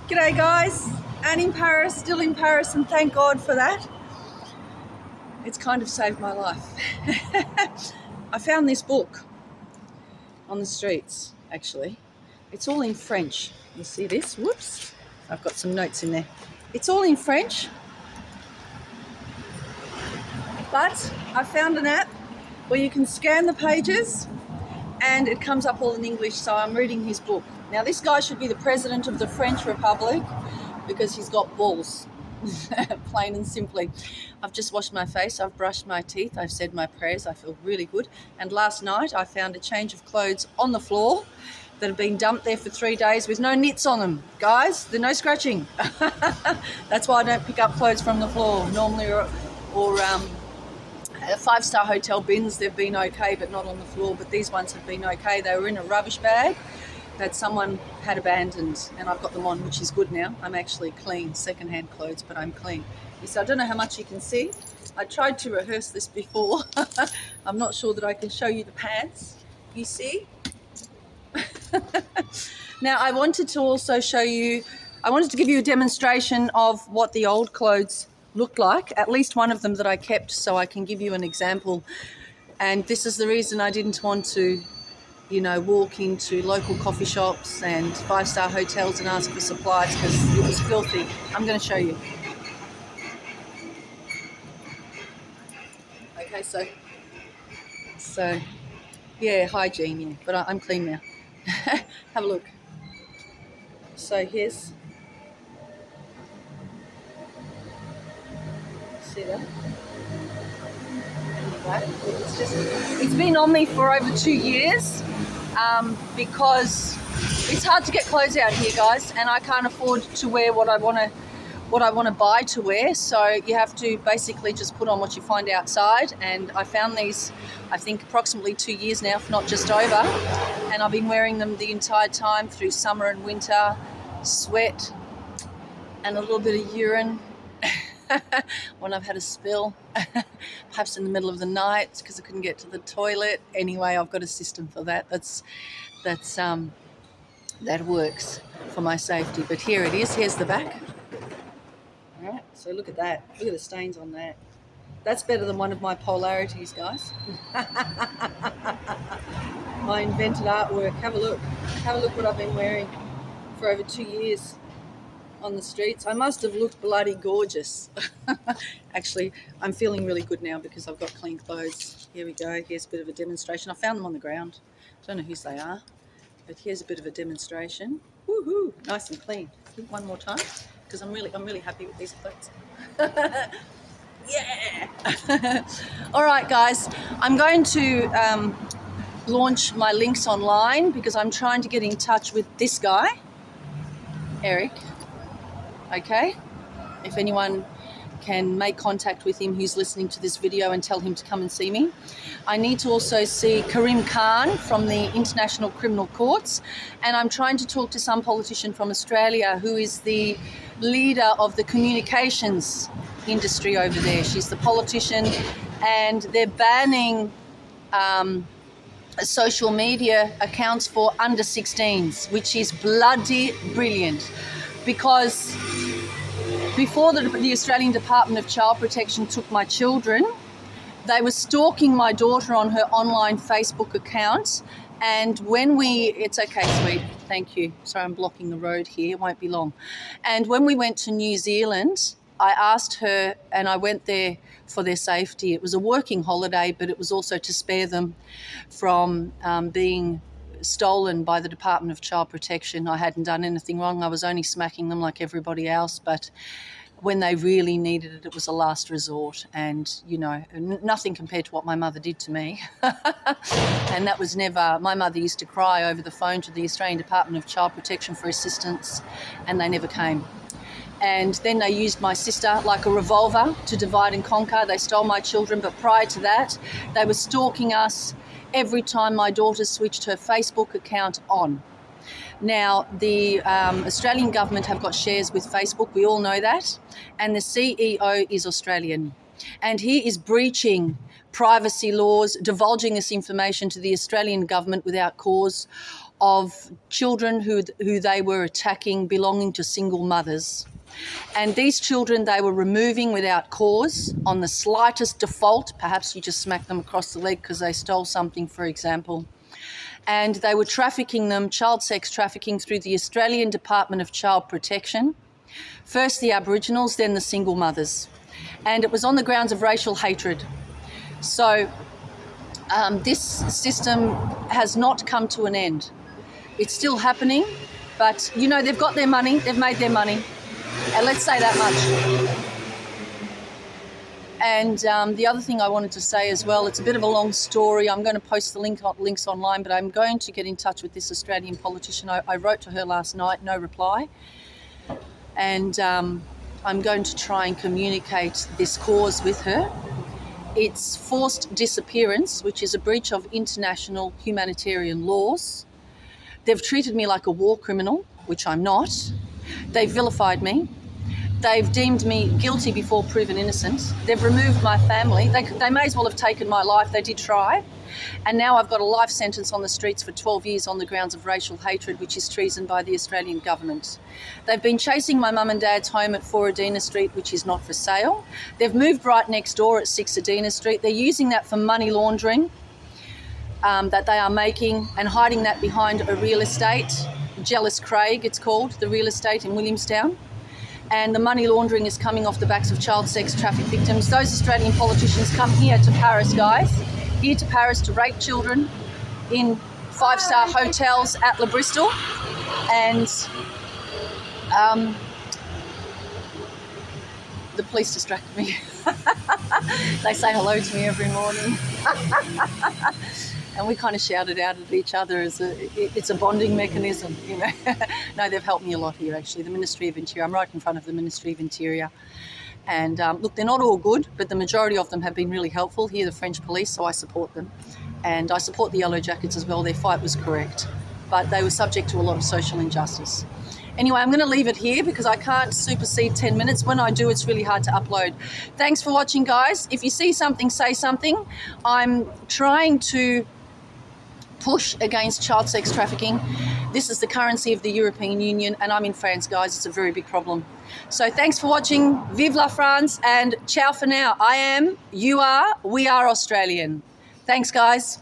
G'day guys, Anne in Paris, still in Paris, and thank God for that. It's kind of saved my life. I found this book on the streets, actually. It's all in French. You see this? Whoops. I've got some notes in there. It's all in French, but I found an app where you can scan the pages and it comes up all in English, so I'm reading his book. Now, this guy should be the president of the French Republic because he's got balls, plain and simply. I've just washed my face, I've brushed my teeth, I've said my prayers, I feel really good. And last night I found a change of clothes on the floor that have been dumped there for 3 days with no nits on them. Guys, there's no scratching. That's why I don't pick up clothes from the floor normally, or five-star hotel bins. They've been okay, but not on the floor. But these ones have been okay. They were in a rubbish bag that someone had abandoned, and I've got them on, which is good now. I'm actually clean, second-hand clothes, but I'm clean. So I don't know how much you can see. I tried to rehearse this before. I'm not sure that I can show you the pants. You see? Now, I wanted to also show you, I wanted to give you a demonstration of what the old clothes looked like, at least one of them that I kept, so I can give you an example. And this is the reason I didn't want to, walk into local coffee shops and five-star hotels and ask for supplies, because it was filthy. I'm going to show you. Okay, so yeah, hygiene, yeah, but I'm clean now. Have a look. So here's, see that? It's been on me for over 2 years because it's hard to get clothes out here, guys, and I can't afford to wear what I want to buy to wear, so you have to basically just put on what you find outside. And I found these, I think, approximately 2 years now, if not just over, and I've been wearing them the entire time through summer and winter, sweat and a little bit of urine when I've had a spill, perhaps in the middle of the night because I couldn't get to the toilet. Anyway, I've got a system for that. That works for my safety. But here it is. Here's the back. All right. So look at that. Look at the stains on that. That's better than one of my polarities, guys. My invented artwork. Have a look. Have a look what I've been wearing for over 2 years on the streets. I must have looked bloody gorgeous. Actually, I'm feeling really good now because I've got clean clothes. Here we go. Here's a bit of a demonstration. I found them on the ground. Don't know whose they are, but here's a bit of a demonstration. Woohoo! Nice and clean. One more time, because I'm really happy with these clothes. Yeah. All right, guys. I'm going to launch my links online because I'm trying to get in touch with this guy, Eric. Okay, if anyone can make contact with him who's listening to this video and tell him to come and see me. I need to also see Karim Khan from the International Criminal Courts, and I'm trying to talk to some politician from Australia who is the leader of the communications industry over there. She's the politician, and they're banning social media accounts for under 16s, which is bloody brilliant. Because before the Australian Department of Child Protection took my children, they were stalking my daughter on her online Facebook account. And it's okay, sweet, thank you. Sorry, I'm blocking the road here, it won't be long. And when we went to New Zealand, I asked her, and I went there for their safety. It was a working holiday, but it was also to spare them from being stolen by the Department of Child Protection. I hadn't done anything wrong. I was only smacking them like everybody else, but when they really needed it, it was a last resort. And, nothing compared to what my mother did to me. And that was never, my mother used to cry over the phone to the Australian Department of Child Protection for assistance, and they never came. And then they used my sister like a revolver to divide and conquer. They stole my children, but prior to that, they were stalking us every time my daughter switched her Facebook account on. Now, the Australian government have got shares with Facebook, we all know that, and the CEO is Australian. And he is breaching privacy laws, divulging this information to the Australian government without cause, of children who they were attacking belonging to single mothers. And these children they were removing without cause on the slightest default. Perhaps you just smacked them across the leg because they stole something, for example. And they were trafficking them, child sex trafficking, through the Australian Department of Child Protection. First the Aboriginals, then the single mothers. And it was on the grounds of racial hatred. So this system has not come to an end. It's still happening, but you know, they've got their money, they've made their money, and let's say that much. And the other thing I wanted to say as well, it's a bit of a long story. I'm going to post the links online, but I'm going to get in touch with this Australian politician. I wrote to her last night, no reply. And I'm going to try and communicate this cause with her. It's forced disappearance, which is a breach of international humanitarian laws. They've treated me like a war criminal, which I'm not. They've vilified me. They've deemed me guilty before proven innocent. They've removed my family. They may as well have taken my life. They did try. And now I've got a life sentence on the streets for 12 years on the grounds of racial hatred, which is treason by the Australian government. They've been chasing my mum and dad's home at 4 Adina Street, which is not for sale. They've moved right next door at 6 Adina Street. They're using that for money laundering that they are making and hiding that behind a real estate, Gelicrisio it's called, the real estate in Williamstown. And the money laundering is coming off the backs of child sex traffic victims. Those Australian politicians come here to Paris, guys, here to Paris to rape children in 5-star hotels at Le Bristol. And the police distracted me. They say hello to me every morning. And we kind of shouted out at each other as it's a bonding mechanism, you know. No, they've helped me a lot here, actually. The Ministry of Interior. I'm right in front of the Ministry of Interior. And look, they're not all good, but the majority of them have been really helpful. Here, the French police, so I support them. And I support the Yellow Jackets as well. Their fight was correct, but they were subject to a lot of social injustice. Anyway, I'm going to leave it here because I can't supersede 10 minutes. When I do, it's really hard to upload. Thanks for watching, guys. If you see something, say something. I'm trying to push against child sex trafficking. This is the currency of the European Union, and I'm in France, guys. It's a very big problem. So thanks for watching. Vive la France, and ciao for now. I am, you are, we are Australian. Thanks, guys.